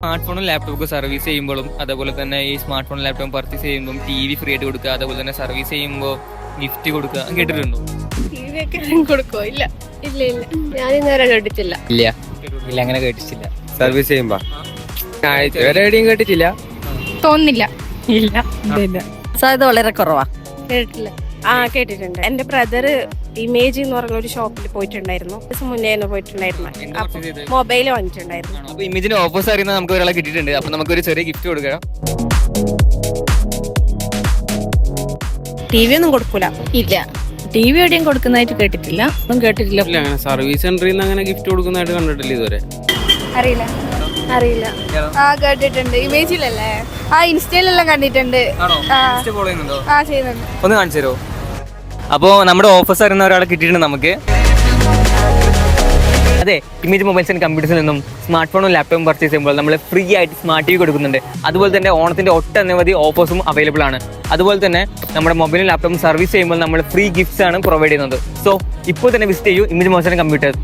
Smart ഫോണും ലാപ്ടോപ്പും service ചെയ്യുമ്പോഴും അതേപോലെ തന്നെ ഈ സ്മാർട്ട് ഫോൺ ലാപ്ടോപ്പ് പർച്ചേസ് ചെയ്യുമ്പോൾ TV ഫ്രീ ആയിട്ട് കൊടുക്കുക, അതേപോലെ തന്നെ സർവീസ് ചെയ്യുമ്പോൾ ഗിഫ്റ്റ് കൊടുക്കുക, കേട്ടിട്ടുണ്ടോ? TV ഒക്കെ കൊടുക്കോ? ഇല്ല ഇല്ല ഇല്ല, ഞാൻ ഇന്നുവരെ കേട്ടിട്ടില്ല. ഇല്ല ഇല്ല, അങ്ങനെ കേട്ടിട്ടില്ല. സർവീസ് ചെയ്യുമ്പോ വേറെ എവിടെയും കേട്ടിട്ടില്ല. തോന്നുന്നില്ല. ഇല്ല ഇല്ല, സാധ്യത വളരെ കുറവാ. കേട്ടിട്ടില്ല. കേട്ടിട്ടുണ്ട്. എന്റെ ബ്രദർ ഇമേജ് എന്ന് പറഞ്ഞ ഒരു ഷോപ്പിൽ പോയിട്ടുണ്ടായിരുന്നു. ദിവസം മുന്നേ പോയിട്ടുണ്ടായിരുന്നു. മൊബൈൽ വാങ്ങിയിട്ടുണ്ടായിരുന്നു. അപ്പൊ ഇമേജിന് ഓഫേഴ്സ് അറിയുന്ന നമുക്ക് ഒരാളെ കിട്ടിയിട്ടുണ്ട്. അപ്പൊ നമുക്കൊരു ചെറിയ ഗിഫ്റ്റ് കൊടുക്കാം. TV ഒന്നും കൊടുക്കൂല. ഇല്ല, TV എവിടെയും കൊടുക്കുന്നതായിട്ട് കേട്ടിട്ടില്ല. ഒന്നും കേട്ടിട്ടില്ല. ഇല്ല, അങ്ങനെ സർവീസ് സെന്ററിൽ നിന്ന് അങ്ങനെ ഗിഫ്റ്റ് കൊടുക്കുന്നതായിട്ട് കണ്ടിട്ടില്ല ഇതുവരെ. അറിയില്ല അറിയില്ല. കേട്ടിട്ടുണ്ട്. ഇമേജിലല്ലേ? ഇൻസ്റ്റയിലെല്ലാം കണ്ടിട്ടുണ്ട്. ഫോളോ ചെയ്യുന്നുണ്ടോ? ചെയ്യുന്നുണ്ട്. ഒന്ന് കാണിച്ചു തരുമോ? അപ്പോൾ നമ്മുടെ ഓഫേഴ്സ് അറിയുന്ന ഒരാളെ കിട്ടിയിട്ടുണ്ട് നമുക്ക്. അതെ, ഇമേജ് മൊബൈൽസ് ആൻഡ് കമ്പ്യൂട്ടേഴ്സിൽ നിന്നും സ്മാർട്ട് ഫോണും ലാപ്ടോപ്പും പർച്ചേസ് ചെയ്യുമ്പോൾ നമ്മൾ ഫ്രീ ആയിട്ട് സ്മാർട്ട് TV കൊടുക്കുന്നുണ്ട്. അതുപോലെ തന്നെ ഓണത്തിന്റെ ഒട്ടനവധി ഓഫേഴ്സും അവൈലബിൾ ആണ്. അതുപോലെ തന്നെ നമ്മുടെ മൊബൈലും ലാപ്ടോപ്പും സർവീസ് ചെയ്യുമ്പോൾ നമ്മൾ ഫ്രീ ഗിഫ്റ്റ്സ് ആണ് പ്രൊവൈഡ് ചെയ്യുന്നത്. സോ ഇപ്പോൾ തന്നെ വിസിറ്റ് ചെയ്യൂ ഇമേജ് മൊബൈൽസ് ആൻഡ് കമ്പ്യൂട്ടേഴ്സ്.